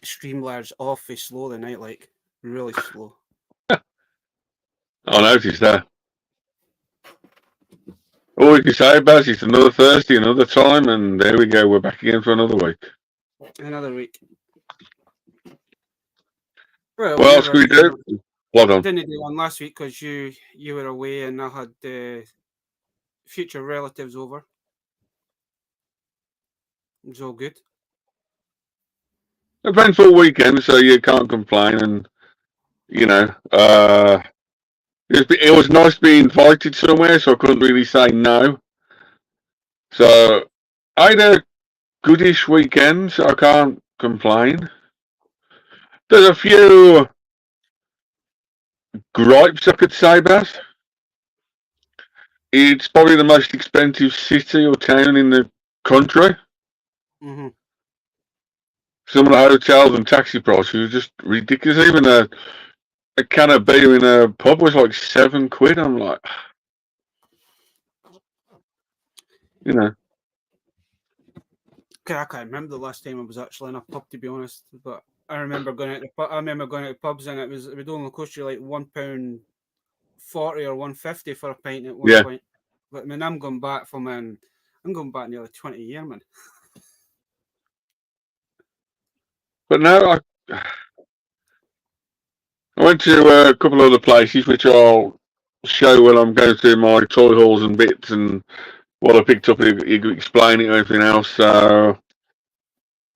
Streamlabs awfully slow the night, like really slow. I noticed that. All we can say about it's another Thursday, another time, and there we go. We're back again for another week. Another week. Well, what else can we do? Hold on. I didn't do one last week because you were away and I had future relatives over. It was all good. Eventful weekend, so you can't complain, and you know, it was nice to be invited somewhere, so I couldn't really say no. So I had a goodish weekend, so I can't complain. There's a few gripes I could say about. It's probably the most expensive city or town in the country. Mm-hmm. Some of the hotels and taxi prices are just ridiculous. Even a can of beer in a pub was like £7. I'm like, you know. Okay, I can't remember the last time I was actually in a pub, to be honest. But I remember going out to pubs and it would only cost you like £1.40 or £1.50 for a pint at one point. But I mean, I'm going back nearly 20 years, man. But no, I went to a couple of other places, which I'll show when I'm going through my toy hauls and bits and what I picked up. You can explain it or anything else. So,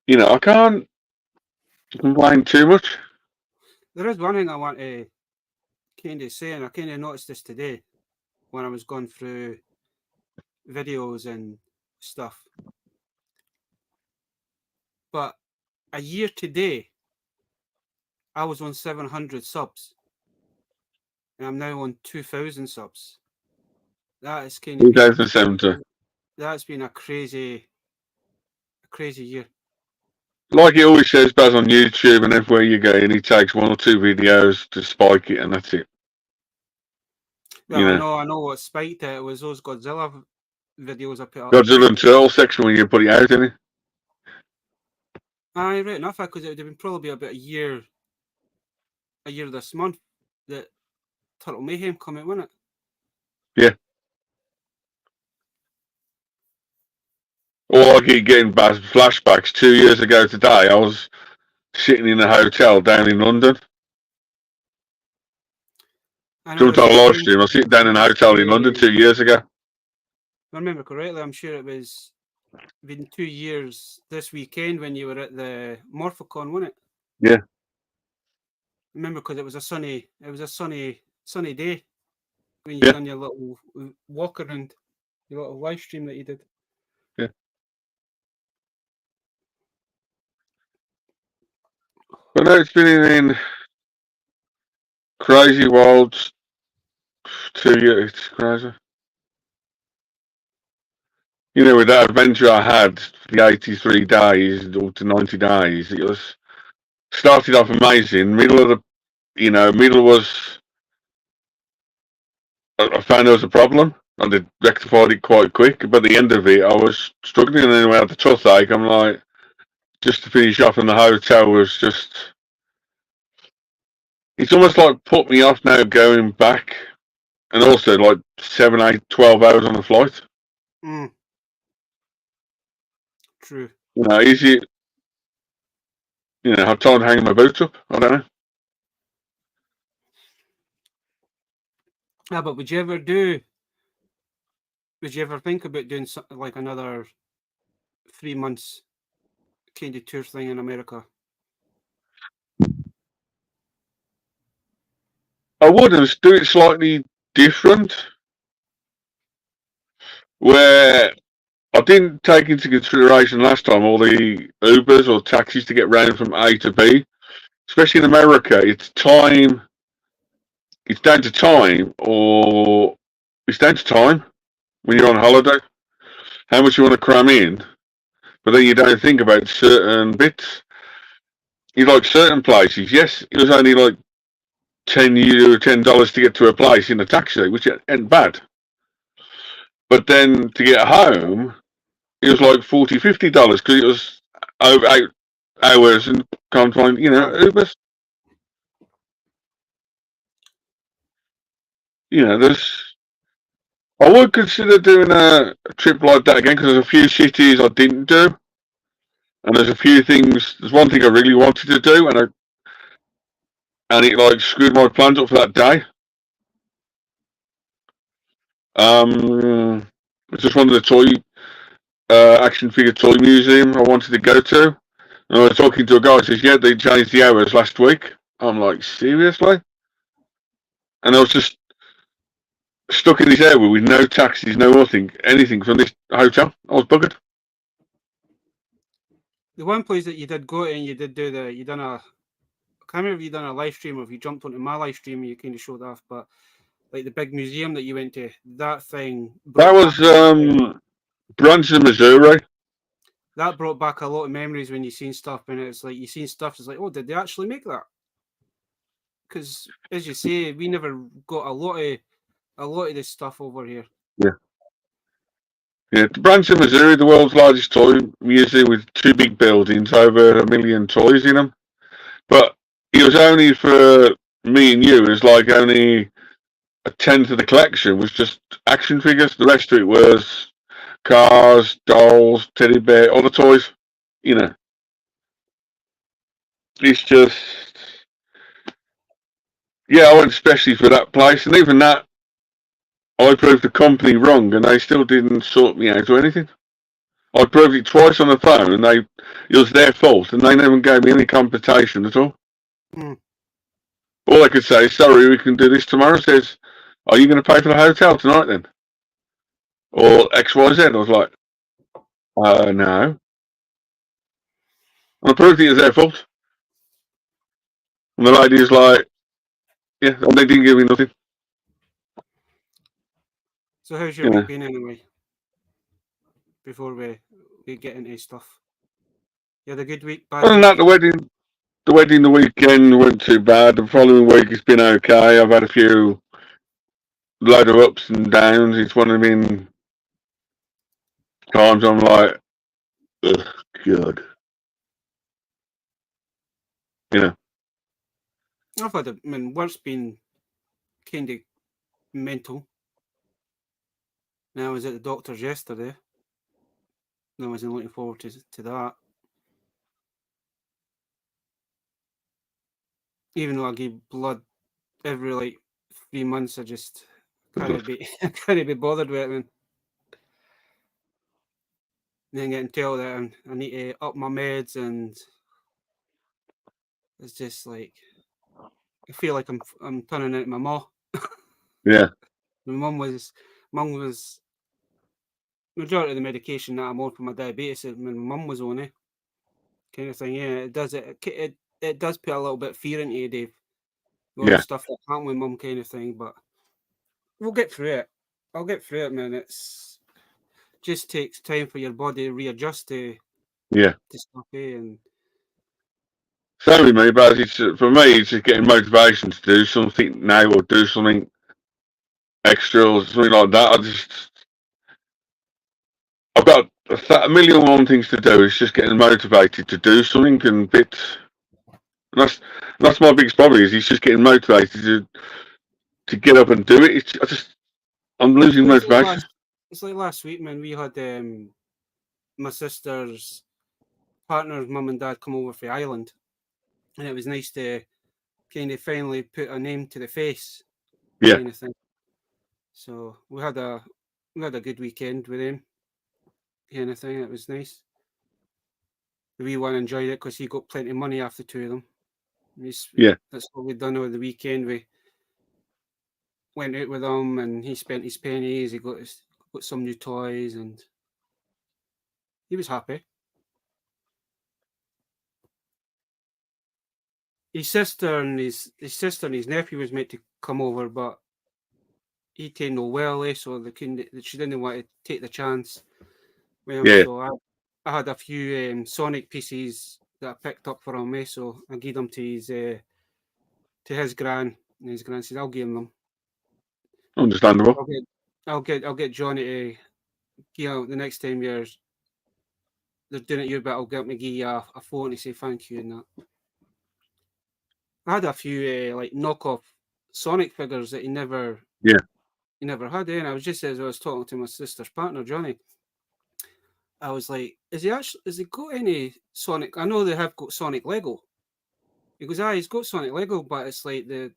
you know, I can't complain too much. There is one thing I want to kind of say, and I kind of noticed this today when I was going through videos and stuff. But a year today, I was on 700 subs, and I'm now on 2,000 subs. That is kind of 2070. That's been a crazy year. Like he always says, Baz, on YouTube and everywhere you go, and he takes 1 or 2 videos to spike it, and that's it. Well, you know. I know what spiked it. It was those Godzilla videos I put up. Godzilla and Turtle section when you put it out, didn't it? Aye, right enough, because it would have been probably about a year this month that Turtle Mayhem come out, wasn't it? Yeah. Or I keep getting bad flashbacks. 2 years ago today, I was sitting in a hotel down in London. Jumped on a live stream. I was sitting down in a hotel in London 2 years ago. If I remember correctly, I'm sure it was been 2 years this weekend when you were at the Morphicon, wasn't it? Yeah. I remember because it was a sunny day when you done your little walk around, your little live stream that you did. Yeah. But no, it's been in crazy world 2 years. It's crazy. You know, with that adventure I had, the 83 days or to 90 days, it was started off amazing. Middle was, I found there was a problem, and they rectified it quite quick. But at the end of it, I was struggling, and then we had the toothache. I'm like, just to finish off in the hotel was just, it's almost like put me off now going back, and also like 7, 8, 12 hours on the flight. True. You know, is it, have time to hang my boots up? I don't know. Yeah, but would you ever think about doing something like another 3 months kind of tour thing in America? I would do it slightly different, where I didn't take into consideration last time all the Ubers or taxis to get round from A to B. Especially in America, it's down to time when you're on holiday. How much you want to cram in, but then you don't think about certain bits. You like certain places. Yes, it was only like $10 to get to a place in a taxi, which ain't bad. But then to get home, it was like $40-50 because it was over 8 hours and can't find, Ubers. I would consider doing a trip like that again because there's a few cities I didn't do, and there's a few things. There's one thing I really wanted to do, and it like screwed my plans up for that day. It's just one of the toy action figure toy museum I wanted to go to. And I was talking to a guy who says, yeah, they changed the hours last week. I'm like, seriously? And I was just stuck in this area with no taxis, no anything from this hotel. I was buggered. The one place that you did go to and you did do you done a, I can't remember if you done a live stream or if you jumped onto my live stream and you kind of showed off, but like the big museum that you went to, that thing. That was Branson, Missouri. That brought back a lot of memories when you seen stuff, and it's like you seen stuff. It's like, oh, did they actually make that? Because as you say, we never got a lot of this stuff over here. Yeah, Branson, Missouri, the world's largest toy museum with 2 big buildings, over 1 million toys in them. But it was only for me and you. It was like only a tenth of the collection was just action figures. The rest of it was cars, dolls, teddy bear, other toys. It's just, yeah, I went especially for that place, and even that, I proved the company wrong, and they still didn't sort me out or anything. I proved it twice on the phone, and it was their fault, and they never gave me any compensation at all. All they could say is, sorry, we can do this tomorrow. Says, are you going to pay for the hotel tonight then? Or XYZ? I was like, no. And I proved it was their fault. And the lady was like, yeah, and they didn't give me nothing. So how's your week been anyway? Before we get into stuff. You had a good week? Other than that, the wedding the weekend wasn't too bad. The following week it's been okay. I've had a few load of ups and downs. It's one of them times I'm like, ugh, God. I've had work's been kind of mental. Now I was at the doctor's yesterday. I wasn't looking forward to that. Even though I give blood every 3 months, I just can't be bothered with it. And then getting told that I need to up my meds, and it's just like I feel like I'm turning into my mom. Yeah. My mum was majority of the medication that I'm on for my diabetes. My mum was on it, kind of thing. Yeah, it does put a little bit of fear into you, Dave. All the stuff that happened with mum, kind of thing. But we'll get through it. I'll get through it, man. It's just takes time for your body to readjust to stuff, and same with me, but for me, it's just getting motivation to do something now or do something extra or something like that. I've got a million and one things to do. It's just getting motivated to do something and bits. And that's my biggest problem. Is it's just getting motivated to get up and do it. I'm losing motivation. It's like last week, man. We had my sister's partner's mum and dad come over from Ireland, and it was nice to kind of finally put a name to the face. Kind of thing. So we had a good weekend with him. Kind of thing. It was nice. The wee one enjoyed it because he got plenty of money after 2 of them. That's what we'd done over the weekend. We went out with him, and he spent his pennies. He got some new toys, and he was happy. His sister and his nephew was meant to come over, but he taken no well, so she didn't want to take the chance with him. So I had a few Sonic pieces that I picked up for him, so I gave them to his gran, and his gran said, I'll give him them. Understandable. I'll get Johnny to, you know, the next time they're doing it, you but I'll get me give you a phone to say thank you and that. I had a few like knockoff Sonic figures that he never had, and I was just as I was talking to my sister's partner Johnny, I was like, has he got any Sonic? I know they have got Sonic Lego. He goes, he's got Sonic Lego, but it's like the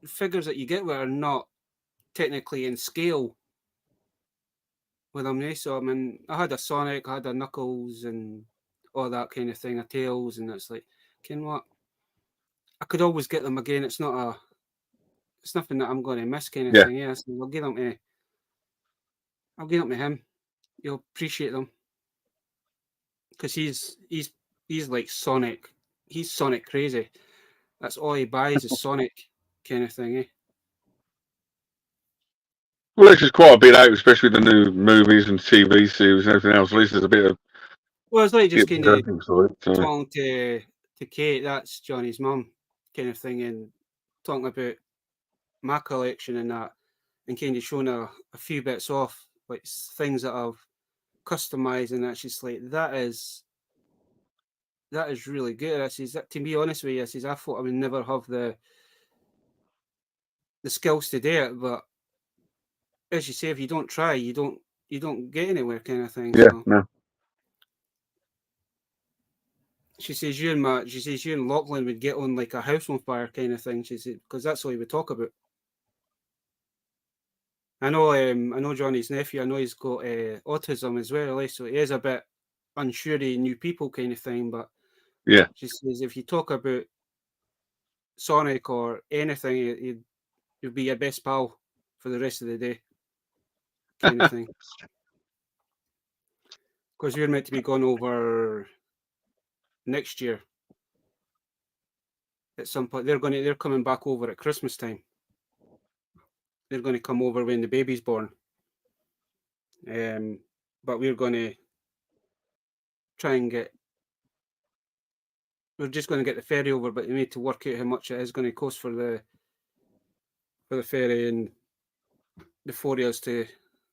figures that you get with are not technically in scale with them. So I mean, I had a Sonic, I had a Knuckles, and all that kind of thing, a Tails, and it's like, you know what? I could always get them again. It's nothing that I'm going to miss, kind of thing. Yeah, so I'll give them to him. You'll appreciate them because he's like Sonic. He's Sonic crazy. That's all he buys is Sonic kind of thing. Well, this is quite a bit out, especially with the new movies and TV series and everything else. At least there's a bit of. Well, it's like just kind of talking to Kate. That's Johnny's mum, kind of thing, and talking about my collection and that, and kind of showing her a few bits off, like things that I've customized, and that's just like that is really good. I says that, to be honest with you, I says I thought I would never have the skills to do it, but as you say, if you don't try, you don't get anywhere, kind of thing. Yeah, so. no. She says you and Lachlan would get on like a house on fire kind of thing. She said because that's all he would talk about. I know Johnny's nephew. I know he's got autism as well, so he is a bit unsure of new people kind of thing. But yeah, she says if you talk about Sonic or anything, you'd be your best pal for the rest of the day, kind of thing. Because you're meant to be going over next year at some point. They're coming back over at Christmas time. They're going to come over when the baby's born. But we're going to try and we're just going to get the ferry over, but we need to work out how much it is going to cost for the ferry and the 4 years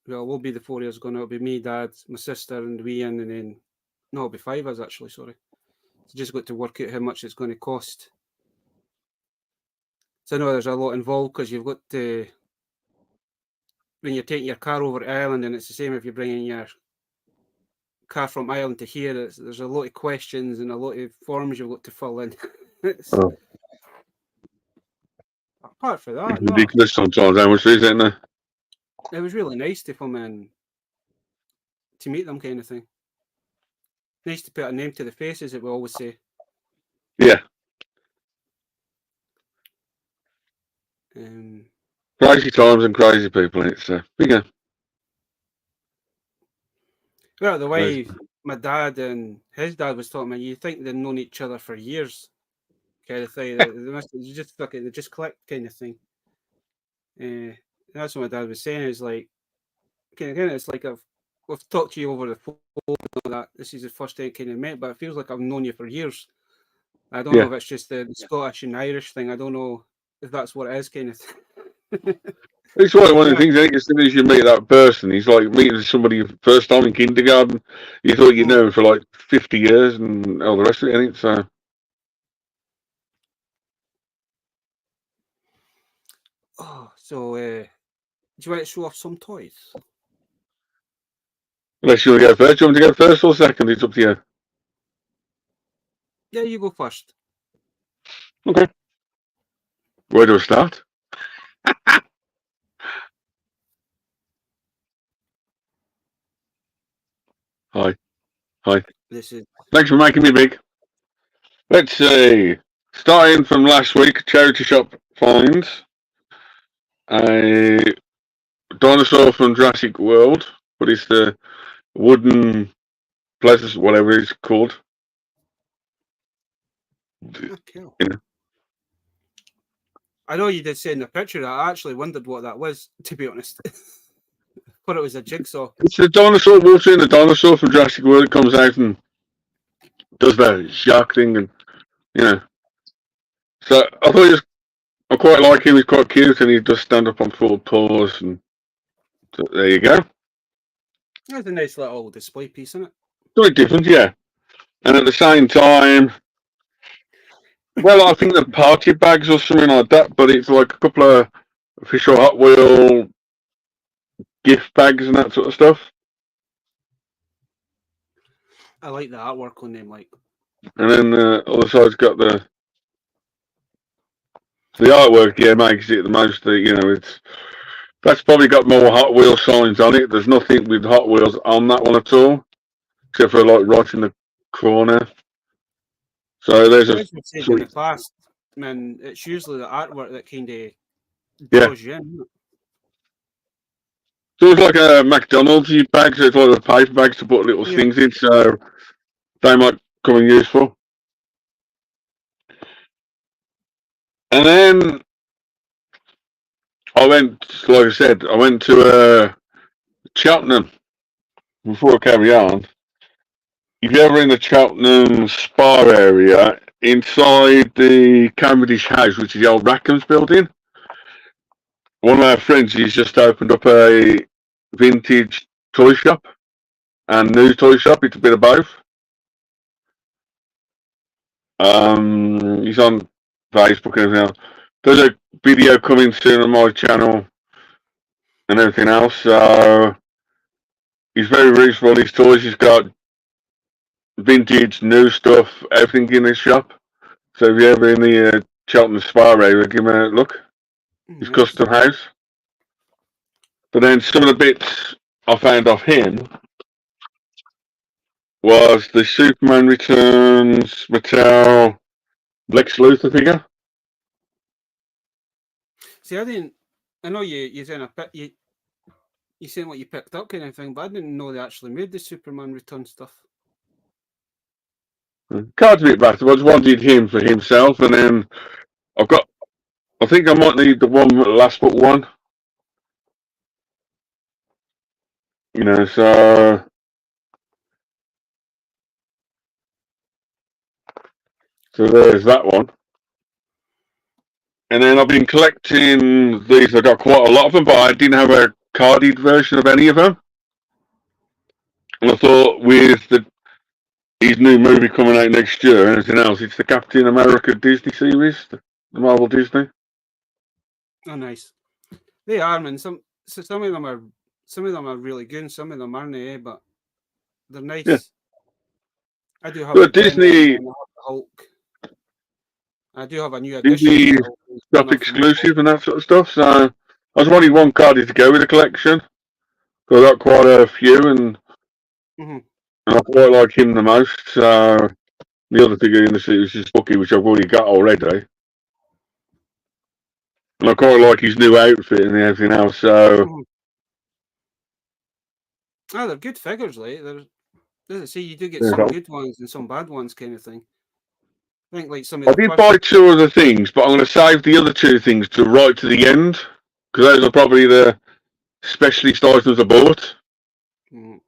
we'll be the 4 years going. It'll be me, Dad, my sister, and we in, and then it'll be 5 years actually. Sorry, so just got to work out how much it's going to cost. So I know there's a lot involved because you've got to, when you're taking your car over to Ireland, and it's the same if you're bringing your car from Ireland to here. There's a lot of questions and a lot of forms you've got to fill in. Apart from that, it's ridiculous sometimes how much it is, isn't it? It was really nice to come in to meet them, kind of thing. Nice to put a name to the faces, that we always say. Yeah. Crazy times and crazy people. It's bigger. Well, the way my dad and his dad was talking, you think they've known each other for years, kind of thing. They just clicked, kind of thing. That's what my dad was saying. Is like, kind of, it's like we've talked to you over the phone. That this is the first time kind of met, but it feels like I've known you for years. I don't know if it's just the Scottish and Irish thing. I don't know if that's what it is, kind of thing. It's like one of the things, I think, as soon as you meet that person, he's like meeting somebody first time in kindergarten. You thought you'd know him for like 50 years and all the rest of it, I think. So. Do you want to show off some toys? Unless you want to go first. Do you want me to go first or second? It's up to you. Yeah, you go first. Okay. Where do I start? Hi. Thanks for making me big. Let's see. Starting from last week, charity shop finds a dinosaur from Jurassic World, but it's the wooden pleasures, whatever it's called. Okay. I know you did say in the picture. I actually wondered what that was, to be honest. Thought it was a jigsaw. It's the dinosaur. We've seen the dinosaur from Jurassic World. It comes out and does that shark thing, and So I thought I quite like him. He's quite cute, and he does stand up on 4 paws, and So there you go. That's a nice little display piece, isn't it? Something different, yeah. And at the same time, well, I think they're party bags or something like that, but it's like a couple of official Hot Wheel gift bags and that sort of stuff. I like the artwork on them, like. And then the other side's got the artwork. Yeah, makes it the most. That's probably got more Hot Wheel signs on it. There's nothing with Hot Wheels on that one at all, except for like right in the corner. So there's As we've said in the past, man, it's usually the artwork that kind of draws you in. So it's like a McDonald's bag, so it's like the paper bags to put little things in, so they might come in useful. And then I went, like I said, I went to Cheltenham before I carry on. If you're ever in the Cheltenham Spa area, inside the Cavendish House, which is the old Rackham's building, one of our friends has just opened up a vintage toy shop and new toy shop. It's a bit of both. He's on Facebook and everything else. There's a video coming soon on my channel and everything else. So he's very reasonable. His toys, he's got vintage, new stuff, everything in his shop. So if you're ever in the Cheltenham Spa area, give him a look. His custom house. But then some of the bits I found off him was the Superman Returns Mattel Lex Luthor figure. See, I know you saying you saying what you picked up kind of thing, but I didn't know they actually made the Superman Return stuff. Card's a bit better. I just wanted him for himself, and then I think I might need the one last but one. So there's that one. And then I've been collecting these. I got quite a lot of them, but I didn't have a carded version of any of them. And I thought with his new movie coming out next year and anything else, it's the Captain America Disney series, the Marvel Disney. Oh, nice. They are, man. Some of them are really good, and some of them aren't, but they're nice. Yeah. I do have a Disney Hulk. I do have a new Disney stuff exclusive and that sort of stuff. So I was wanting one carded to go with the collection. So I got quite a few, and I quite like him the most. So the other figure in the series is Bucky, which I've already got already. And I quite like his new outfit and everything else. So they're good figures, like you do get some good ones and some bad ones, kind of thing. I think like some of I did buy two other things, but I'm going to save the other two things to right to the end, because those are probably the specialist items I bought. I'm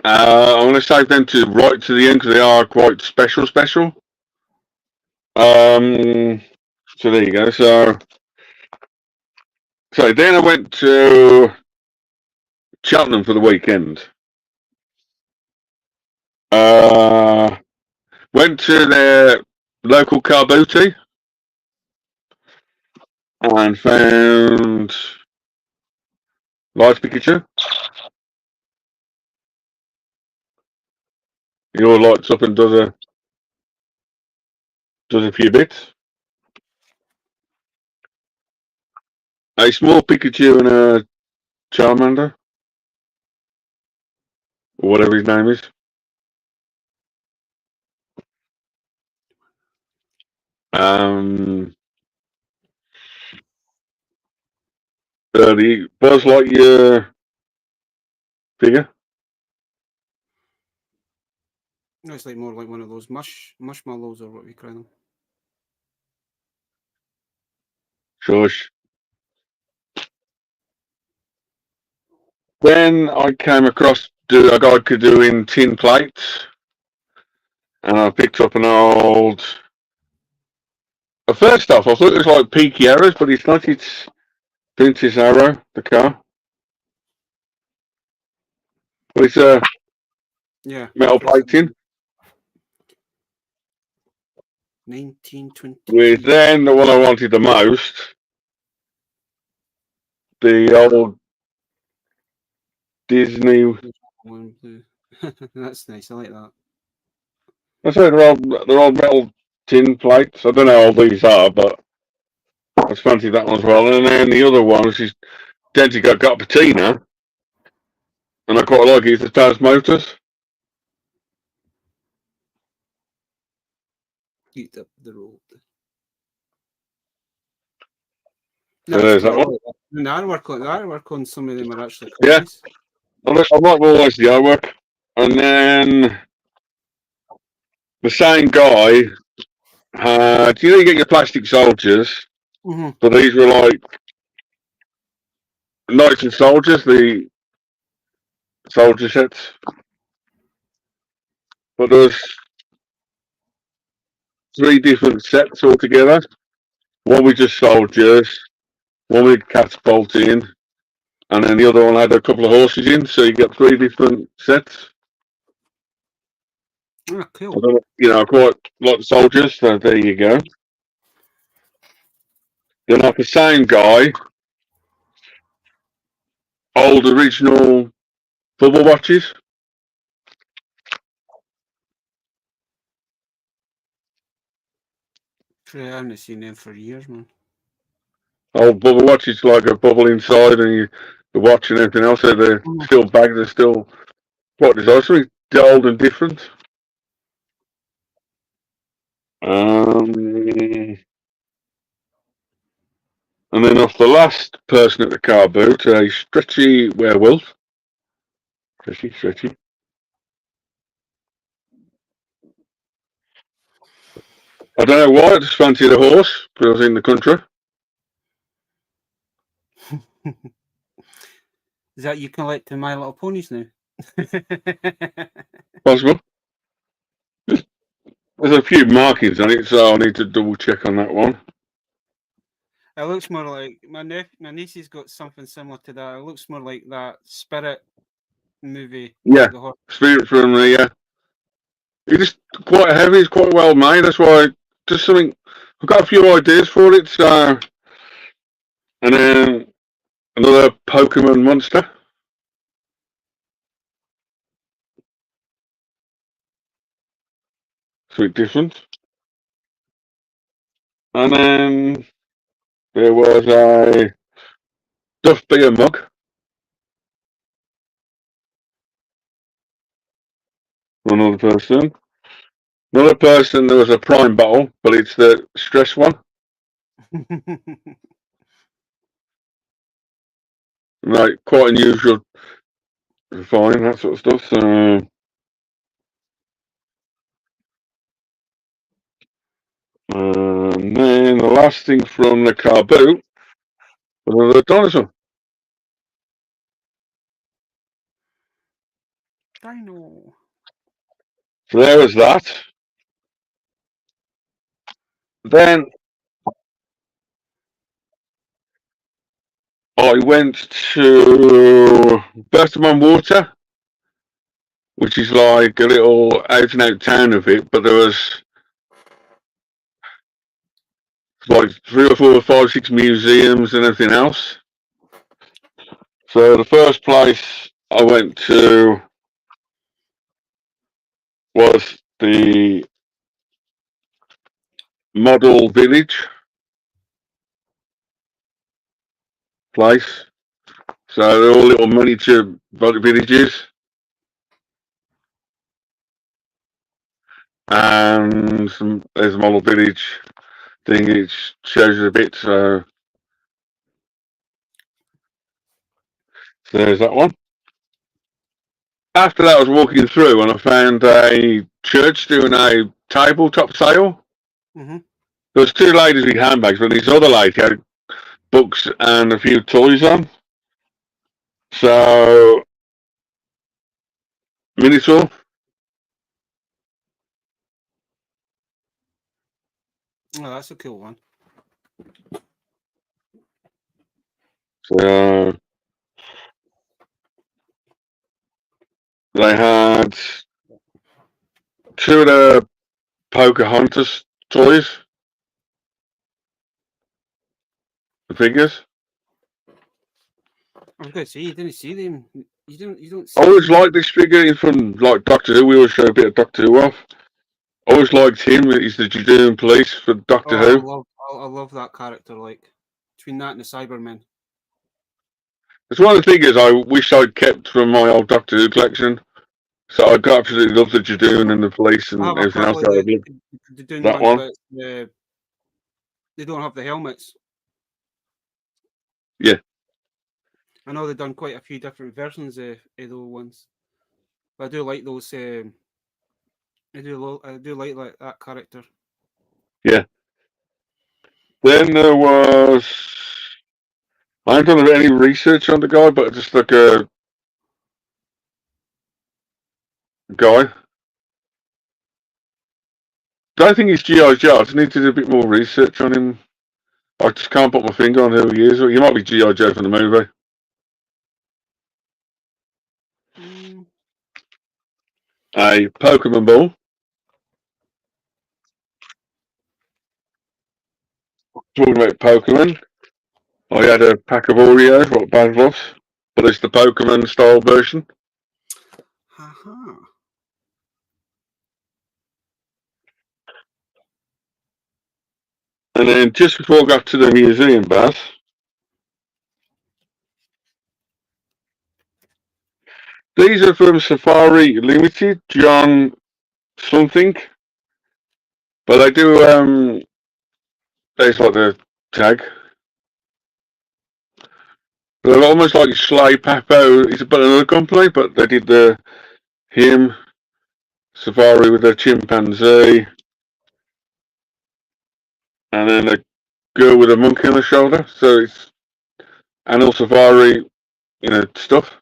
going to save them to right to the end because they are quite special. So there you go. So then I went to Cheltenham for the weekend. Went to their local car booty and found Live Pikachu. He all lights up and does a few bits. A small Pikachu and a Charmander, or whatever his name is. The Buzz Lightyear figure. It's like more like one of those mushmallows or what we call them. Shush. Then I came across a guy could do in tin plates, and I picked up an old. First off, I thought it was like Peaky Arrows, but it's not. It's Princess Arrow, the car. But it's a Yeah. metal plating. 1920. With then the one I wanted the most, the old Disney. One blue. That's nice. I like that. I say they're all metal tin plates. I don't know how old these are, but I just fancied that one as well. And then the other one, which is identical, got patina, and I quite like it. It's the Taz Motors. Eat up the road. So there's that one. The artwork on some of them are actually quite Yeah. nice. I like all this the artwork. And then the same guy had, you get your plastic soldiers, but these were like Knights and Soldiers, the soldier sets. But there's 3 different sets altogether. One with just soldiers, one with catapult in, and then the other one had a couple of horses in, so you get 3 different sets. Oh, cool. I quite like the soldiers, so there you go. Then like the same guy, old original bubble watches. I haven't seen them for years, man. Old bubble watches, like a bubble inside, and the watch and everything else. So they're still bagged. They're still quite designed. Something old and different. And then off the last person at the car boot, a stretchy werewolf. Stretchy. I don't know why, I just fancied a horse, because I was in the country. Is that you collecting My Little Ponies now? Possible. There's a few markings on it, so I need to double check on that one. It looks more like my niece has got something similar to that. It looks more like that Spirit movie. Yeah, Spirit from the. It's quite heavy. It's quite well made. That's why just something. I've got a few ideas for it. So, and then another Pokemon monster. Something different. And then there was a Duff Beer mug. For another person. Another person, there was a Prime bottle, but it's the stress one. Like, quite unusual. Fine, that sort of stuff. So, and then the last thing from the car boot was another dinosaur. Dino. So there was that. Then I went to Bertram Water, which is like a little out and out town of it, but there was like 3 or 4 or 5, 6 museums and everything else. So the first place I went to was the Model Village place. So they're all little miniature villages. And there's a model village thing, it shows you a bit. So there's that one. After that, I was walking through and I found a church doing a tabletop sale. Mm-hmm. There was 2 ladies with handbags, but this other lady had books and a few toys on. So, Minotaur. Oh, that's a cool one. So, They had 2 of the Pocahontas toys, the figures. I was going to say you didn't see them. You don't. See I always them. liked this figure from like Doctor Who. We always show a bit of Doctor Who off. I always liked him. He's the Judean police for Doctor Who. I love that character. Like between that and the Cybermen. It's one of the figures I wish I'd kept from my old Doctor Who collection. So I absolutely love the Judean and the police and I have everything else. the Dune That one, one. but they don't have the helmets. Yeah. I know they've done quite a few different versions of those ones, but I do like those. I do like that character. Yeah. Then there was. I haven't done any research on the guy, but just like a guy. Don't think he's G.I. Joe. I just need to do a bit more research on him. I just can't put my finger on who he is. He might be G.I. Joe from the movie. A Pokemon ball. Talking about Pokemon, I had a pack of Oreos, what bad loss, but it's the Pokemon style version. Haha. And then just before I got to the museum, Baz, these are from Safari Limited, John something, but they do, there's like the tag. They're almost like Sly Papo, it's about another company, but they did him, Safari with a chimpanzee, and then a girl with a monkey on the shoulder, so it's Animal Safari, stuff.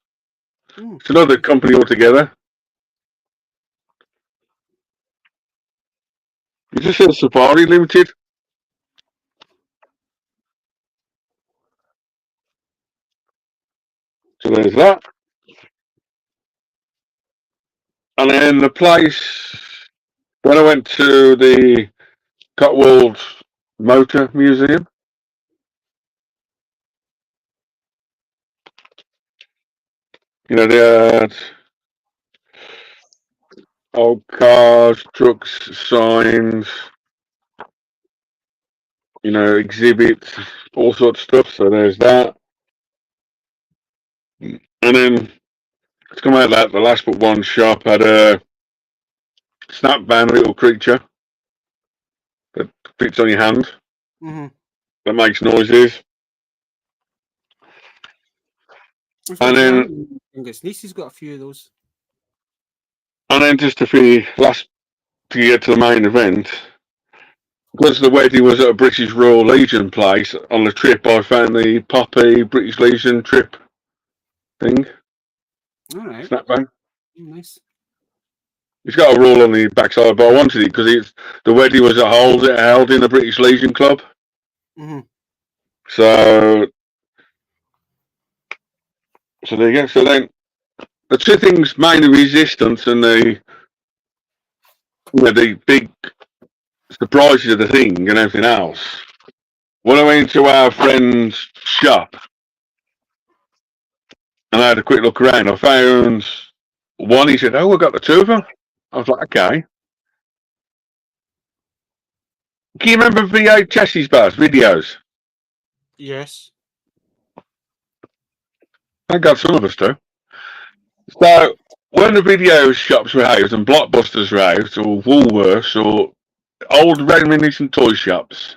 It's another company altogether. It just says Safari Limited. So there's that. And then the place, then I went to the Cotswold Motor Museum. They had old cars, trucks, signs, exhibits, all sorts of stuff. So there's that. And then to come out of that, the last but one shop had a snap van little creature that fits on your hand. Mm-hmm. That makes noises. And then Niecy's got a few of those. And then just to finish, to get to the main event, because the wedding was at a British Royal Legion place, on the trip I found the Poppy British Legion trip thing. All right. Snapband. Nice. It's got a roll on the backside, but I wanted it because the wedding was held in the British Legion Club. Mm-hmm. So there you go. So then the two things, mainly resistance and the big surprises of the thing and everything else. When I went to our friend's shop and I had a quick look around, I found one. He said, "Oh, I got the two of them." I was like, "Okay." Can you remember VHS bars, videos? Yes. Thank God some of us do. So when the video shops were out and Blockbusters were out, or Woolworths, or old reminiscent toy shops,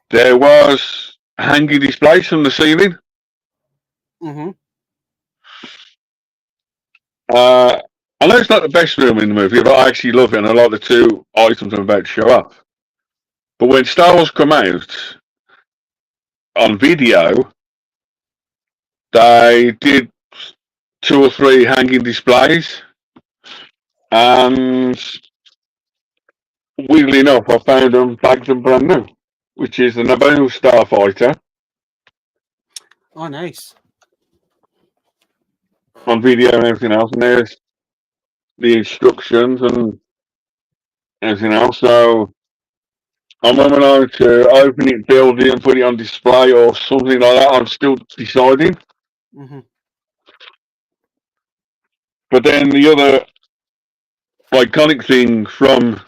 there was hanging displays from the ceiling. Mm-hmm. I know it's not the best film in the movie, but I actually love it, and I like the two items I'm about to show up. But when Star Wars come out on video, they did 2 or 3 hanging displays, and weirdly enough, I found them bagged and brand new, which is the Naboo Starfighter. Oh, nice. on video and everything else, and there's the instructions and everything else. So I'm on my own to open it, build it, and put it on display or something like that. I'm still deciding. Mm-hmm. But then the other iconic thing from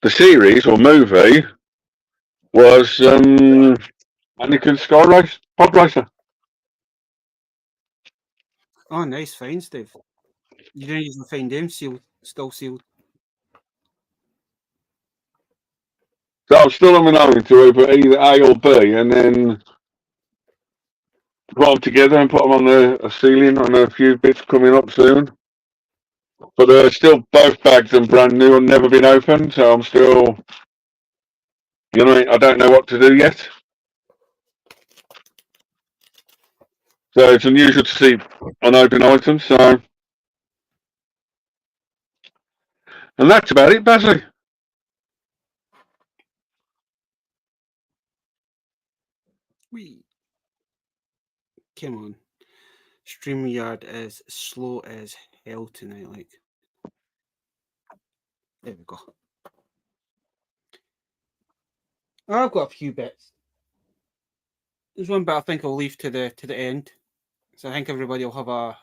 the series or movie was Anakin Sky Race Pod Racer. Oh, nice finds, Dave. You didn't even find them sealed, still sealed. So I'm still on my own to either A or B, and then put them together and put them on a ceiling on a few bits coming up soon. But they're still both bags and brand new and never been opened, so I'm still, you know, I don't know what to do yet. So it's unusual to see unopened items. So, and that's about it, Basley. Wee. Come on. StreamYard is slow as hell tonight, like. There we go. I've got a few bits. There's one bit I think I'll leave to the end. So I think everybody will have a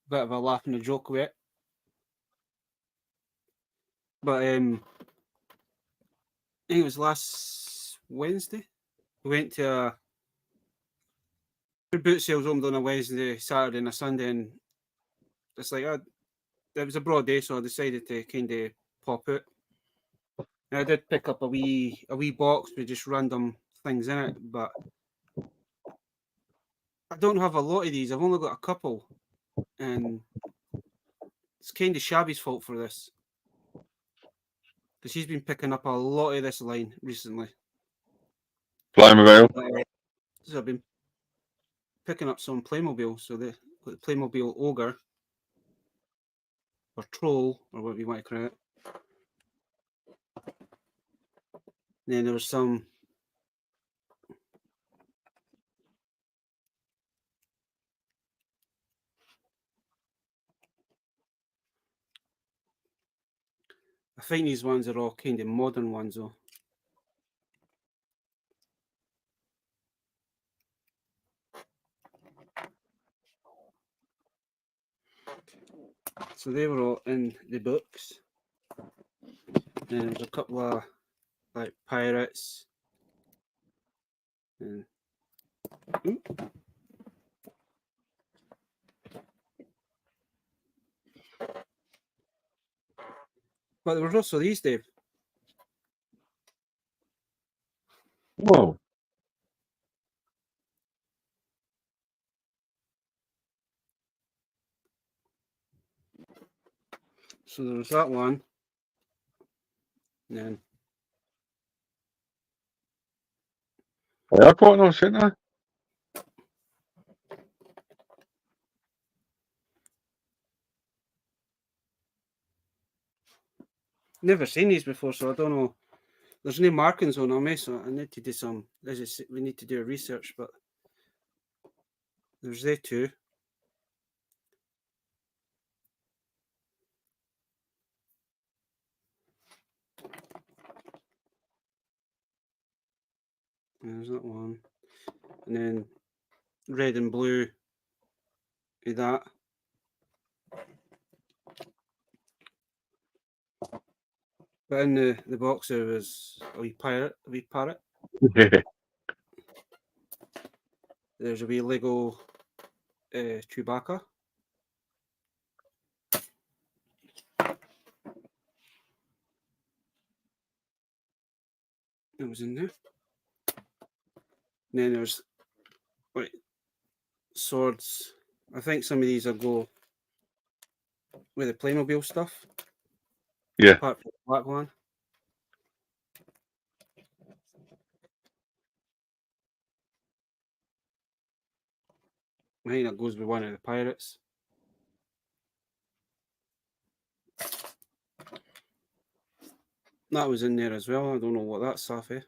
bit of a laugh and a joke with it. But I think it was last Wednesday. We went to a boot sales opened on a Wednesday, Saturday, and a Sunday, and it's like it was a broad day, so I decided to kind of pop out. And I did pick up a wee box with just random things in it, but I don't have a lot of these. I've only got a couple, and it's kind of Shabby's fault for this because she's been picking up a lot of this line recently. Playmobil. So I've been picking up some Playmobil. So the Playmobil Ogre or Troll or whatever you want to call it. And then there was some. I think these ones are all kind of modern ones though. So they were all in the books. And there's a couple of like pirates. And but there was also these, Dave. Whoa. So there was that one. And then They are quite nice, aren't they? never seen these before, so I don't know. There's no markings on them, so I need to do some. We need to do a research, but there's they two. There's that one, and then red and blue. That. But in the box there was a wee parrot. Yeah. There's a wee Lego Chewbacca. It was in there. And then there's like swords. I think some of these will go with the Playmobil stuff. Yeah. Apart from the black one. I think that goes with one of the pirates. That was in there as well. I don't know what that's off, eh?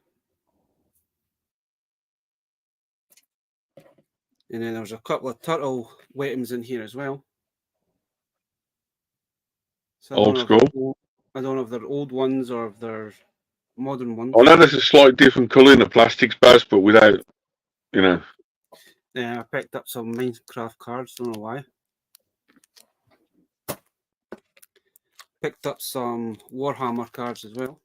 And then there's a couple of turtle weapons in here as well. So Old school. I don't know if they're old ones or if they're modern ones. I know there's a slight different colour in the plastics base, but without, you know. Yeah, I picked up some Minecraft cards, don't know why. Picked up some Warhammer cards as well.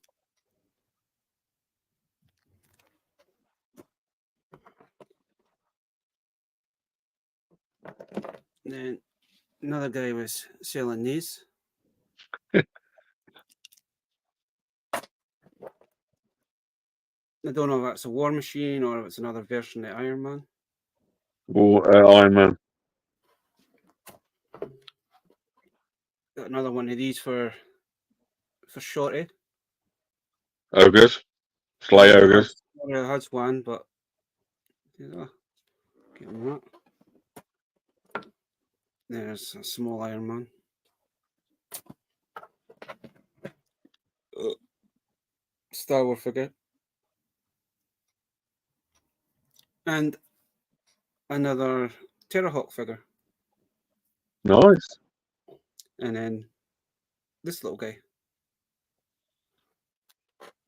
And then another guy was selling these. I don't know if that's a War Machine or if it's another version of Iron Man. Or Iron Man. Got another one of these for Shorty. Ogres. Slay ogres. It has one, but you know, get him that. There's a small Iron Man. Star Wars figure. And another Terrahawk figure. Nice. And then this little guy.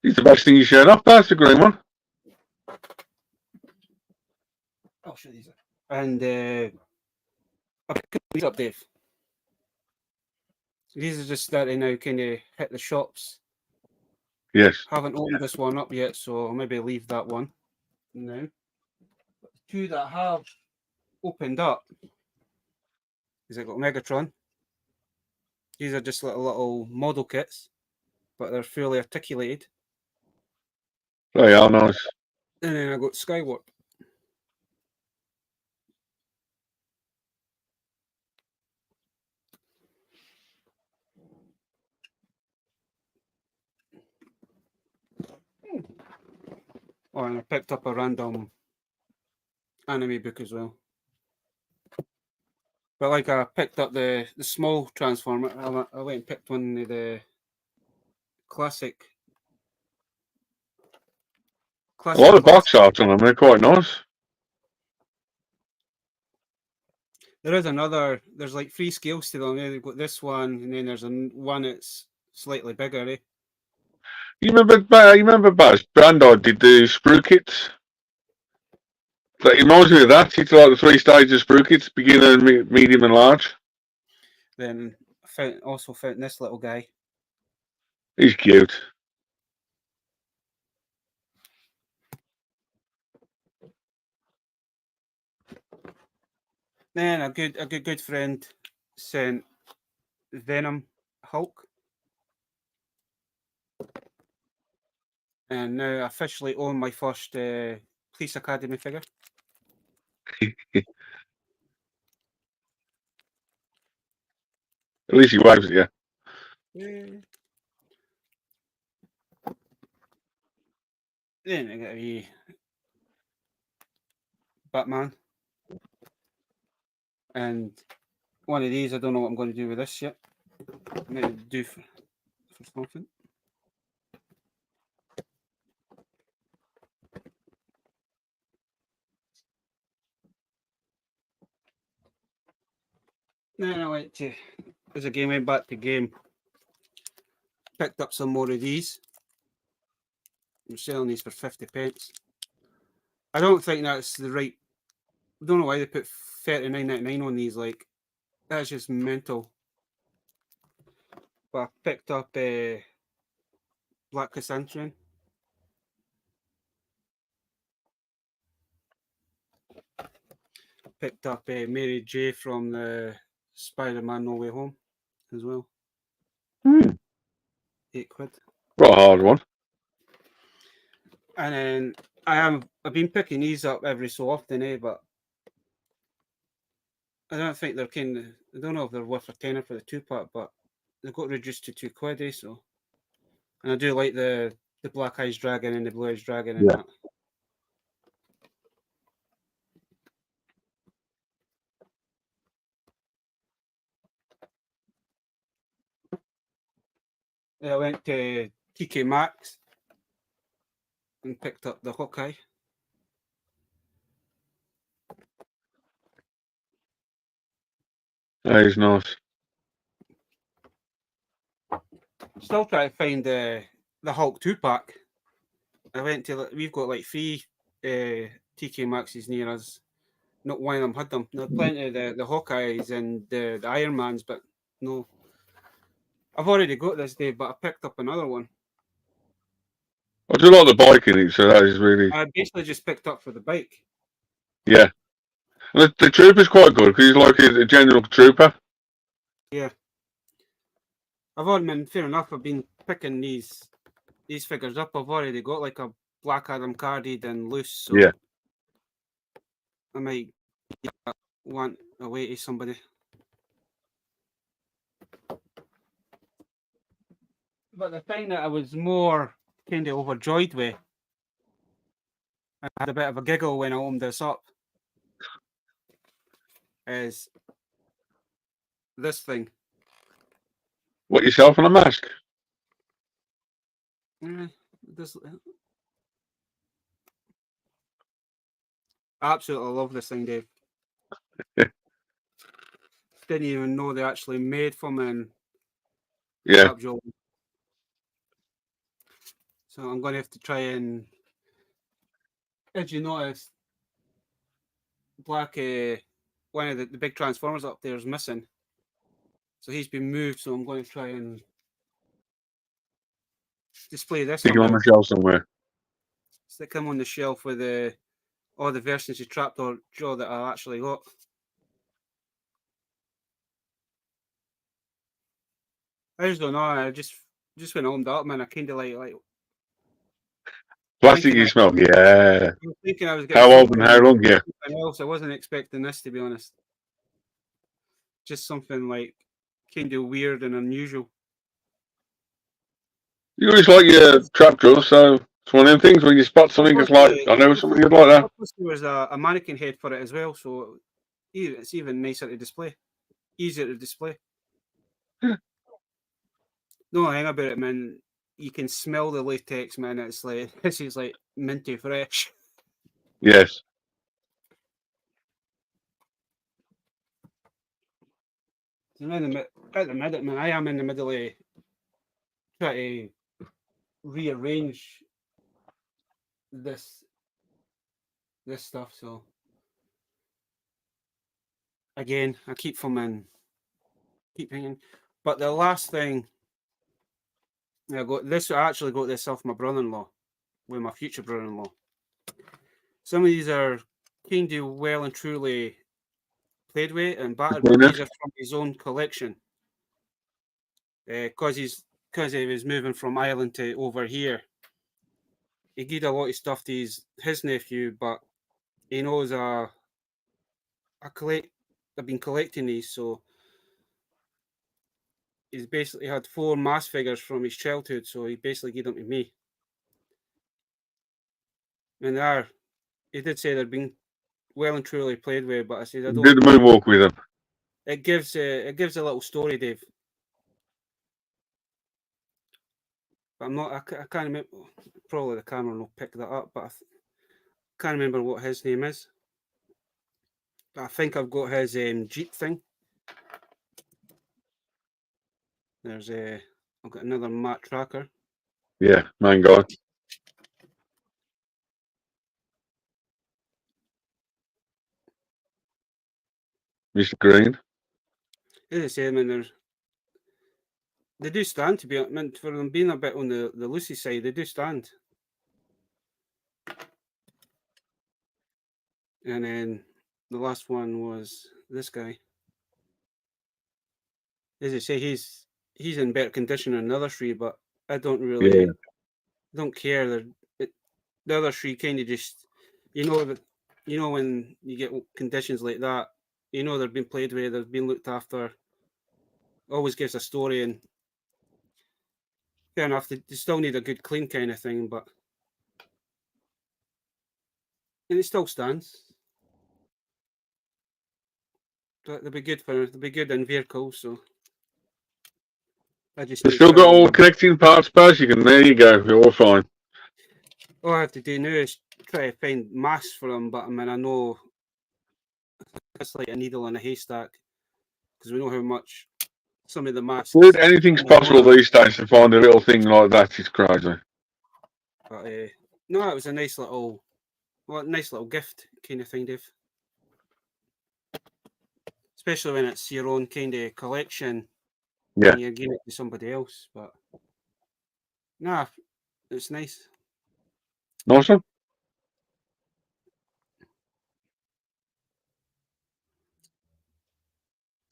He's the best thing you showed off. That's the green one. I'll show these. And I'll pick these up, Dave. These are just starting now, kind of hit the shops. Yes. Haven't opened this one up yet, so I'll maybe leave that one now. But the two that I have opened up is I got Megatron. These are just little model kits, but they're fully articulated. They are nice. And then I got Skywarp. Oh, and I picked up a random anime book as well. But like I picked up the small Transformer. I went and picked one of the classic. A lot of box art on them. They're quite nice. There is another. There's like 3 scales to them. They've got this one, and then there's one that's slightly bigger. Eh? You remember Baz Brandon did the sprue kits? That reminds me of that. It's like the 3 stages of sprue kits: beginner, medium, and large. Then I also found this little guy. He's cute. Then a good friend sent Venom Hulk. And now I officially own my first Police Academy figure. At least he waves at you. Yeah. Then I got a Batman. And one of these, I don't know what I'm going to do with this yet. Maybe do for something. Then I went to, as a game, went back to game. Picked up some more of these. I'm selling these for 50p. I don't think that's the right. I don't know why they put $39.99 on these. Like, that's just mental. But I picked up a Black Cassandra. Picked up a Mary J from the Spider-Man No Way Home as well. £8. Right, a hard one. And then I've been picking these up every so often, but I don't think they're I don't know if they're worth a tenner for the 2-pack, but they got reduced to £2, so. And I do like the Black Eyes Dragon and the Blue Eyes Dragon and that. I went to TK Maxx and picked up the Hawkeye. That is nice. Still trying to find the Hulk 2-pack. I went to, we've got like 3 TK Maxes near us. Not one of them had them. There's plenty of the Hawkeyes and the Iron Mans, but no. I've already got this, Dave, but I picked up another one. I do like the bike in it, so that is really. I basically just picked up for the bike. Yeah. And the trooper's quite good because he's like a general trooper. Yeah. I've already been, fair enough, I've been picking these figures up. I've already got like a Black Adam carded and loose, so Yeah. I might give that one away to somebody. But the thing that I was more kind of overjoyed with, I had a bit of a giggle when I opened this up, is this thing. What, yourself and a mask? This, I absolutely love this thing, Dave. Didn't even know they actually made them in Yeah. Joel. So I'm going to have to try and. Did you notice Black? One of the big Transformers up there is missing, so he's been moved. So I'm going to try and display this. Stick him on the shelf somewhere. Stick him on the shelf with all the versions of Trapdoor Joe that I actually got. I just don't know. I just went home up, man. I kind of like Plastic you smell, yeah. I was thinking I was getting how old and how long, yeah. Else. I wasn't expecting this, to be honest. Just something like kind of weird and unusual. You always like your Trapdoor, so it's one of them things when you spot something, it's like, I know something you'd like that. There was a mannequin head for it as well, so it's even nicer to display. Easier to display. Yeah. No, hang about it, man. You can smell the latex, man. It's like this is like minty fresh. Yes. So at the minute, man, I am in the middle of trying to rearrange this stuff. So again, I keep hanging. But the last thing I got this. I actually got this off my brother-in-law, with my future brother-in-law. Some of these are kind of well and truly played with and battered, but these are from his own collection. Because he was moving from Ireland to over here. He gave a lot of stuff to his nephew, but he knows I've been collecting these, so he's basically had 4 mass figures from his childhood, so he basically gave them to me. And he did say they're being well and truly played with, but I said I don't. Did the moonwalk with them. It gives a little story, Dave. But I'm not. I can't remember. Probably the camera will pick that up, but I can't remember what his name is. But I think I've got his Jeep thing. There's I've got another Matt Tracker. Yeah, main guy. Mr. Green. As I say, I mean, they do stand, to be honest. I mean, for them being a bit on the loosey side, they do stand. And then the last one was this guy. As I say, he's in better condition than the other 3, but I don't really don't care. The other 3 kind of just, when you get conditions like that, they've been played with, they've been looked after. Always gives a story, and fair enough, they still need a good clean kind of thing, but and it still stands. But they'll be good in vehicles, so I just They've still got all the connecting parts, Baz. There you go, you're all fine. All I have to do now is try to find masks for them, but I mean, I know it's like a needle in a haystack. because we know how much some of the masks. Dude, anything's possible these days to find a little thing like that. It's crazy. But no, it was a nice little gift kind of thing, Dave. Especially when it's your own kind of collection. Yeah. And you're giving it to somebody else. But nah, it's nice. Nice one.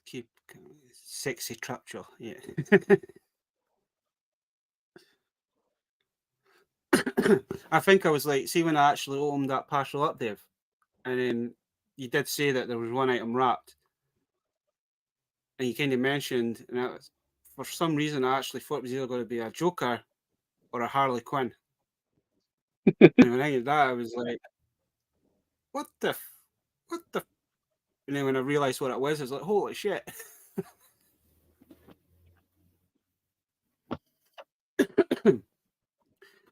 Keep sexy trapjaw, yeah. I think I was like, see when I actually opened that parcel up, Dave, and then you did say that there was one item wrapped, and you kind of mentioned, and was, for some reason I actually thought it was either going to be a Joker or a Harley Quinn. And when I did that, I was like, what the? And then when I realised what it was, I was like, holy shit.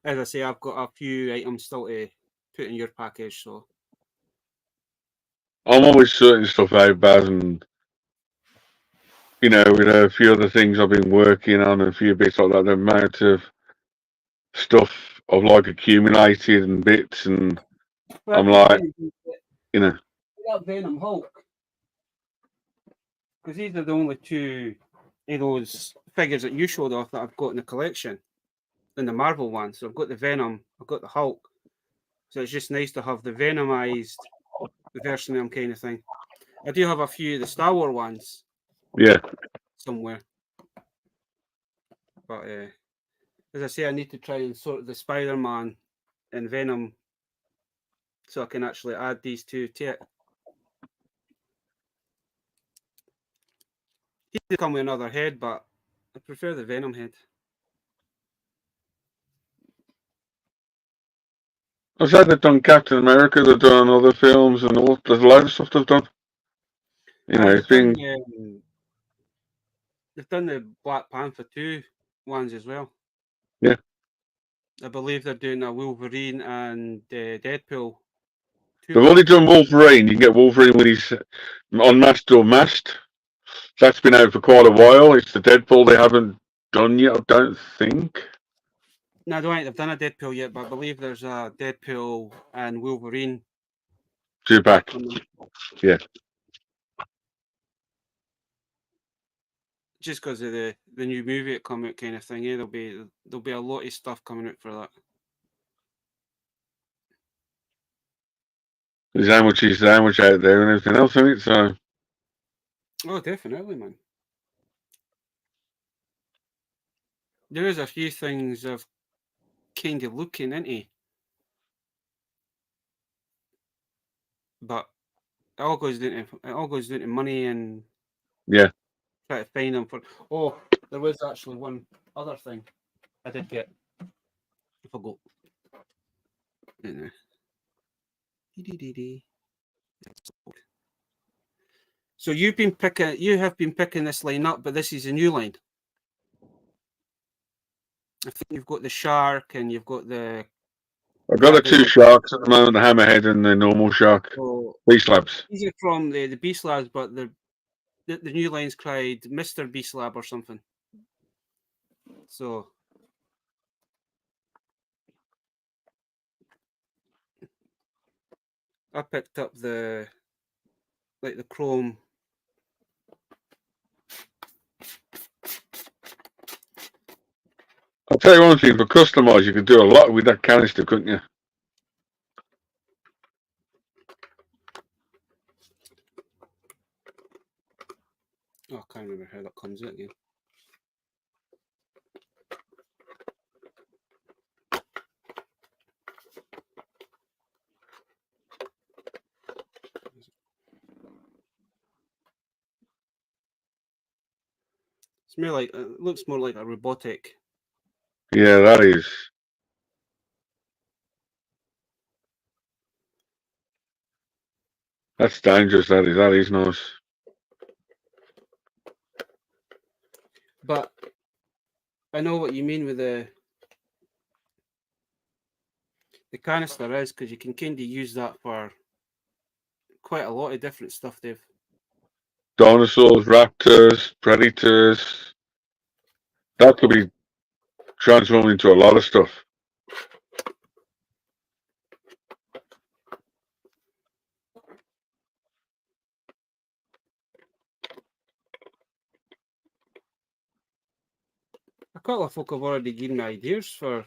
As I say, I've got a few items still to put in your package, so. I'm always sorting stuff out, Baz, and you know, with a few other things I've been working on, and a few bits like that, the amount of stuff I've like accumulated and bits, and well, I'm like, you know. That Venom Hulk. Because these are the only two of those figures that you showed off that I've got in the collection, in the Marvel one. So I've got the Venom, I've got the Hulk. So it's just nice to have the Venomized version of them kind of thing. I do have a few of the Star Wars ones. Yeah. Somewhere. But as I say, I need to try and sort the Spider-Man and Venom so I can actually add these two to it. He did come with another head, but I prefer the Venom head. I've said they've done Captain America, they've done other films, and all. There's a lot of stuff they've done. You know, it's been. They've done the Black Panther 2 ones as well. Yeah. I believe they're doing a Wolverine and Deadpool. They've only done Wolverine. You can get Wolverine with his unmasked or masked. That's been out for quite a while. It's the Deadpool they haven't done yet, I don't think. No, I don't think they've done a Deadpool yet, but I believe there's a Deadpool and Wolverine. Two-pack. Yeah. Just because of the new movie that come out kind of thing, there'll be a lot of stuff coming out for that. There's how much out there and everything else in it, so. Oh, definitely, man. There is a few things I've kind of looking into, but it all goes down to money and yeah. Try to find them for. Oh, there was actually one other thing I did get. I forgot. So you have been picking this line up, but this is a new line. I think you've got the shark and you've got the. I've got the two sharks at the moment, the hammerhead and the normal shark. So Beast Labs. These are from the Beast Labs, but the new line's called Mr. Beast Lab or something. So I picked up the chrome. I'll tell you one thing, for customize, you could do a lot with that canister, couldn't you? Oh, I can't remember how that comes out again. It's more like it looks more like a robotic. Yeah, that is. That's dangerous. That is nice. But I know what you mean with the canister is, because you can kind of use that for quite a lot of different stuff, Dave. dinosaurs, raptors, predators. That could be transformed into a lot of stuff. A couple of folk have already given me ideas for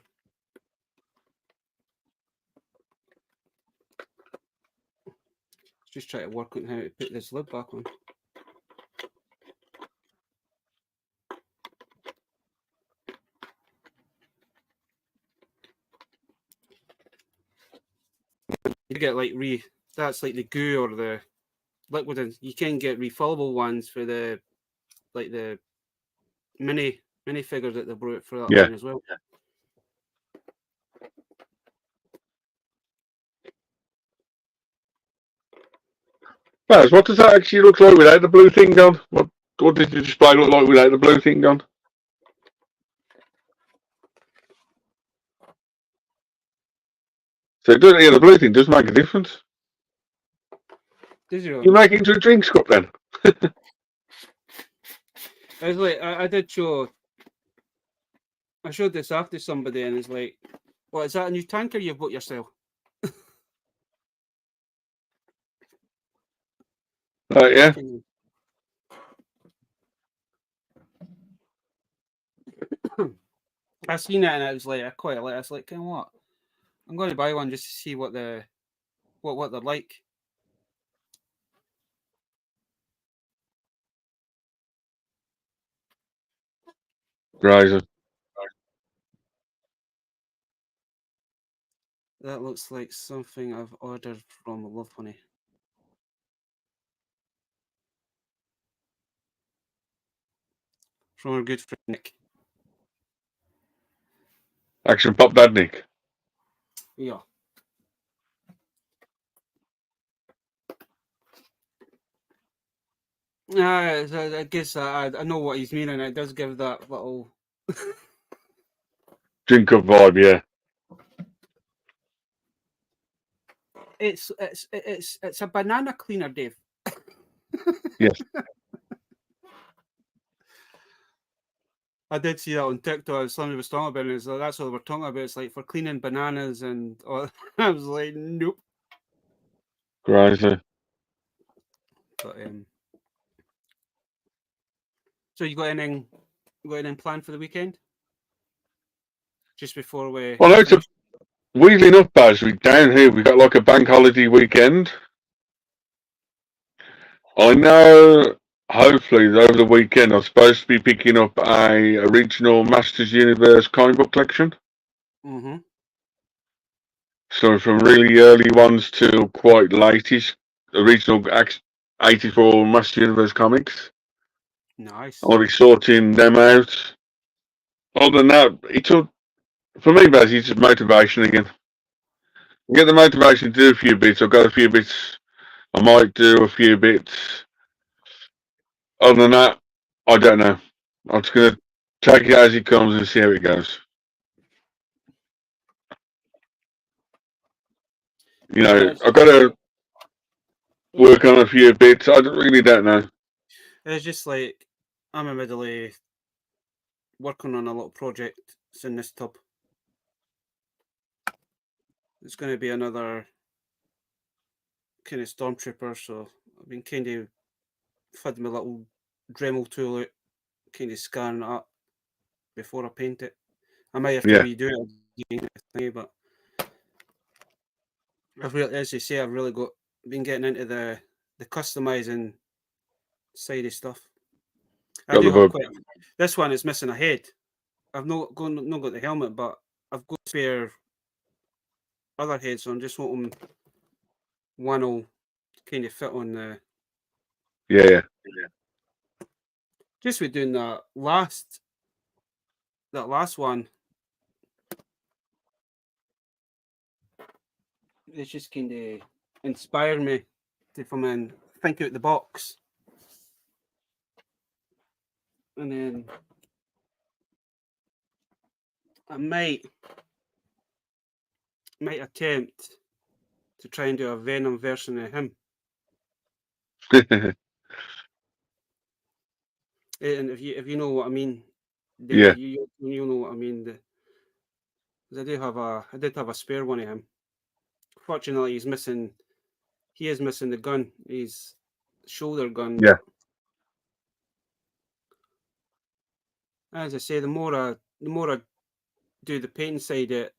just try to work out how to put this lid back on. You get like that's like the goo or the liquid, and you can get refillable ones for the like the mini figures that they brought for that line as well. Baz, what does that actually look like without the blue thing on? What does the display look like without the blue thing on? So it doesn't, the blue thing does make a difference. Does it? You make it into a drinks cup then? I was like, I showed this after somebody, and it's like, "What is that? A new tanker you've bought yourself?" Yeah. I seen it and I was like, I quite like. I was like, you know what? I'm going to buy one just to see what they're like. Riser. That looks like something I've ordered from Love Honey. From our good friend Nick. Action Pop Dad Nick. Yeah. I guess I know what he's meaning. It does give that little Drink cup vibe, yeah. It's a banana cleaner, Dave. Yes. I did see that on TikTok. Somebody was talking about it. So that's what we're talking about. It's like for cleaning bananas and all. I was like, nope. Riser. But so you got anything planned for the weekend? Just before we. Well, no, it's weirdly enough, Baz, down here we got like a bank holiday weekend. I know. Hopefully, over the weekend, I'm supposed to be picking up a original Masters Universe comic book collection. Mm-hmm. So from really early ones to quite latest original 84 Masters Universe comics. Nice. I'll be sorting them out. Other than that, for me, basically, it's just motivation again. I get the motivation to do a few bits. I've got a few bits. I might do a few bits. Other than that, I don't know. I'm just going to take it as it comes and see how it goes. You know, I've got to work on a few bits. I really don't know. It's just like I'm in the middle of working on a little project. It's in this tub. It's going to be another kind of stormtrooper, so I've been kind of fed my little Dremel tool out, kind of scanning it up before I paint it. I might have to redo it again, but as you say, I've really been getting into the customizing side of stuff. I do have this one is missing a head. I've not got the helmet, but I've got spare other heads, so I'm just hoping one will kind of fit on the. Yeah. Just with doing that last one, it's just kind of inspired me to come in, think out the box, and then I might attempt to try and do a Venom version of him. And if you know what I mean, Yeah. you know what I mean. 'Cause I did have a spare one of him. Fortunately, he's missing. He is missing the gun. His shoulder gun. Yeah. But as I say, the more I do the painting side of it,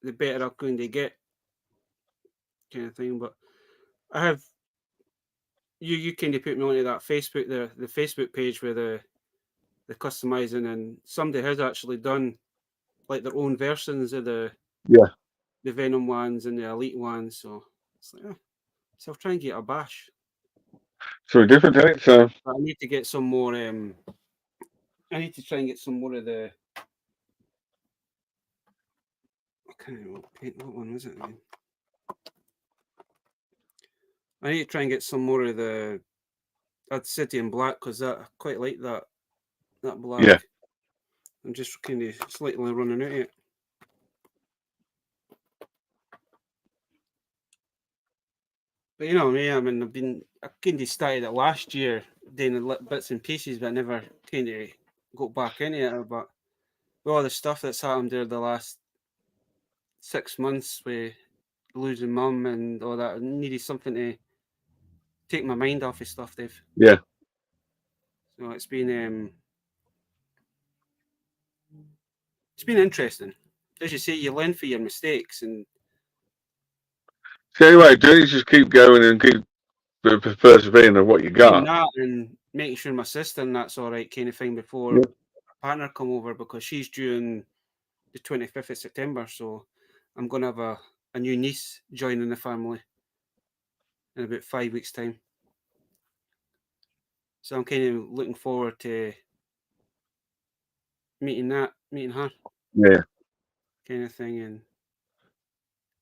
the better I'm going to get, kind of thing. But I have you kind of put me onto that Facebook the Facebook page where the customizing, and somebody has actually done like their own versions of the Yeah. Venom ones and the Elite ones. So it's like, so I'll try and get a bash. So different, isn't it? So But I need to get some more. I need to try and get some more of the. I can't remember what one was it again. I need to try and get some more of the City in Black, because I quite like that black. yeah. I'm just kind of slightly running out of it. But you know me, I mean, I kind of started it last year, doing bits and pieces, but I never kind of got back into it. But with all the stuff that's happened there the last 6 months with losing mum and all that, I needed something to take my mind off of stuff, Dave. Yeah. So it's been interesting. As you say, you learn from your mistakes, and So anyway, do is just keep going and keep persevering on what you between got. that and making sure my sister and that's all right, kind of thing, before Yeah. my partner come over, because she's due on the 25th of September. So I'm going to have a new niece joining the family in about 5 weeks' time. So I'm kind of looking forward to meeting her, Yeah. kind of thing, and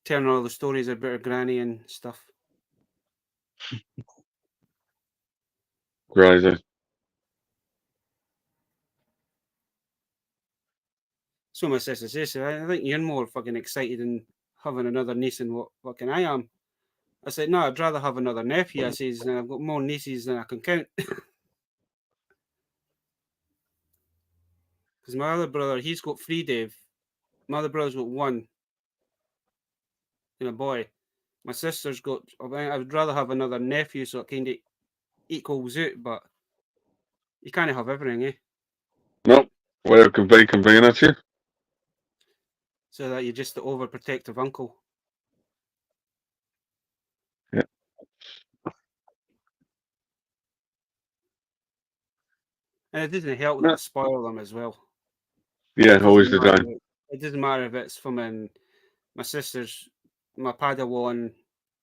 telling all the stories about her granny and stuff. Crazy. So my sister says, so I think you're more fucking excited than having another niece than what fucking I am. I said, no, I'd rather have another nephew. I says, and I've got more nieces than I can count. Because my other brother, he's got 3, Dave. My other brother's got 1 and a boy. My sister's got, I would rather have another nephew so it kind of equals out, but you can't have everything, eh? Nope. Where it can be at you. So that you're just the overprotective uncle. Yeah. And it doesn't help that I spoil them as well. Yeah, It always doesn't the matter. same. It doesn't matter if it's from my sister's, my Padawan.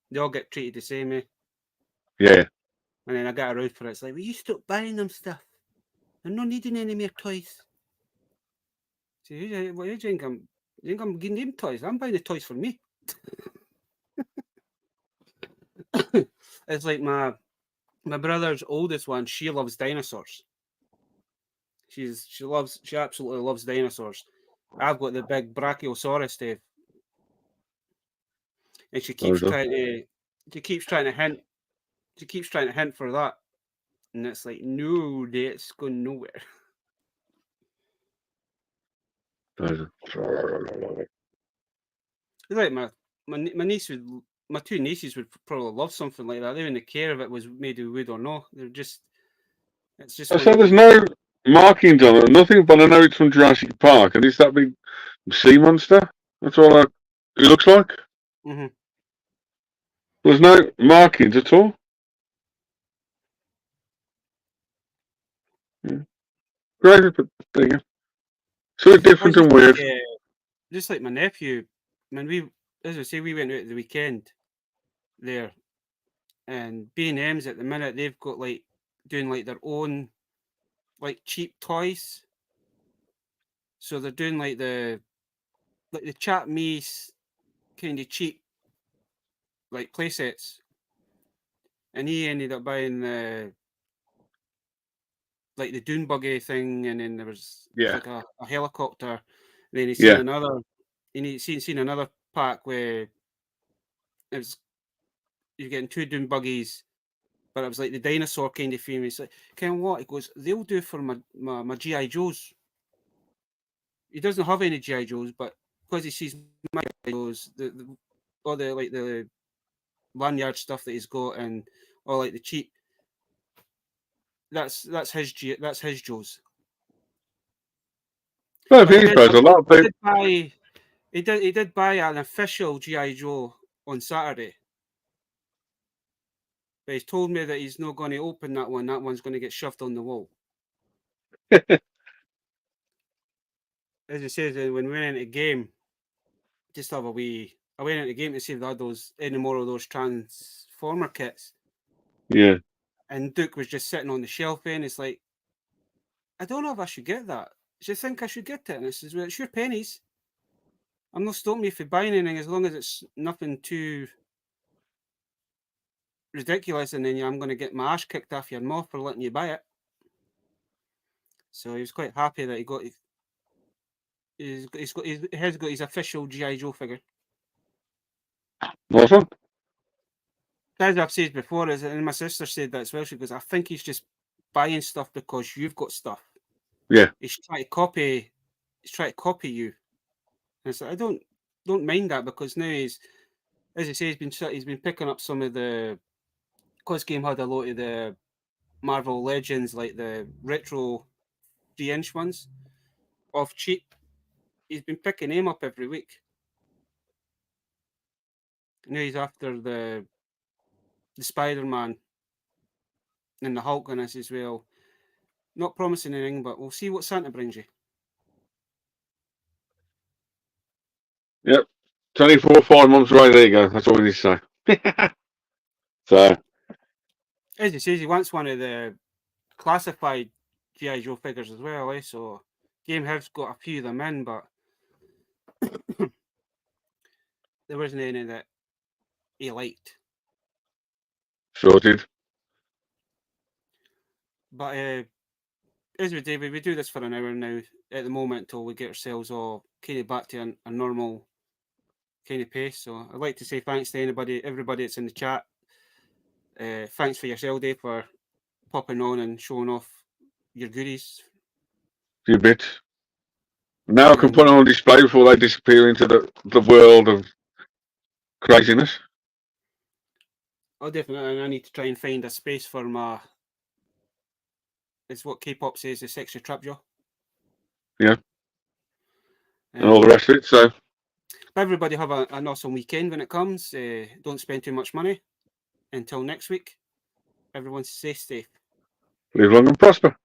They all get treated the same, eh? Yeah. And then I got around for it. It's like, will you stop buying them stuff? They're not needing any more toys. So what do you think? You think I'm giving them toys? I'm buying the toys for me. It's like my brother's oldest one. She loves dinosaurs. She absolutely loves dinosaurs. I've got the big Brachiosaurus, Dave, and she keeps Also. trying to hint. She keeps trying to hint for that, and it's like, no, it's going nowhere. It's like my niece would, my 2 nieces would probably love something like that. They wouldn't care if it was made of wood or no. It's just one So of there's those. no markings on it, nothing, but I know it's from Jurassic Park, and it's that big sea monster. That's all it looks like. Mm-hmm. There's no markings at all. Yeah. Great, but there you go. So Well, different and weird. just like my nephew. I mean, as I say, we went out the weekend there, and B&M's at the minute, they've got like doing like their own like cheap toys. So they're doing like the Chat Me's kind of cheap like play sets, and he ended up buying the like the dune buggy thing, and then there was Yeah. like a helicopter. And then he seen Yeah. another, and he seen another pack where it was you're getting 2 dune buggies But it was like the dinosaur kind of theme. He's like, Ken, what? He goes, they'll do for my G.I. Joes. He doesn't have any G.I. Joes, but because he sees my G.I. Joes, all the like the lanyard stuff that he's got and all like the cheap. That's his Joes. Well, But he does a lot of people. he did buy an official G.I. Joe on Saturday. But he's told me that he's not going to open that one. That one's going to get shoved on the wall. As he says, when we went into the game, just have a wee. I went into the game to see if they had any more of those Transformer kits. Yeah. And Duke was just sitting on the shelf, and it's like, I don't know if I should get that. Do you think I should get it? And I says, well, it's your pennies. I'm not stopping you for buying anything as long as it's nothing too ridiculous, and then I'm going to get my ass kicked off your mouth for letting you buy it. So he was quite happy that he got his official G.I. Joe figure. Awesome. As I've said before, and my sister said that as well, she goes, I think he's just buying stuff because you've got stuff. Yeah. He's trying to copy you. And it's like, I don't mind that, because now he's, as I say, he's been picking up some of the, because game had a lot of the Marvel Legends, like the retro 3-inch ones, off cheap. He's been picking them up every week. Now he's after the Spider-Man and the Hulk on us as well. Not promising anything, but we'll see what Santa brings you. Yep. 24, 5 months away. There you go. That's all we need to say. So. As he says, he wants one of the classified G.I. Joe figures as well, so game has got a few of them in, but there wasn't any that he liked. Sorted. But as we do this for an hour now at the moment until we get ourselves all kind of back to a normal kind of pace. So I'd like to say thanks to everybody that's in the chat. Thanks for yourself, Dave, for popping on and showing off your goodies. A few bits. Now I can put them on display before they disappear into the world of craziness. Oh, definitely. I need to try and find a space for my. It's what K-pop says, the sexy trap jaw. Yeah. And all the rest of it. So. Everybody have an awesome weekend when it comes. Don't spend too much money. Until next week, everyone stay safe. Live long and prosper.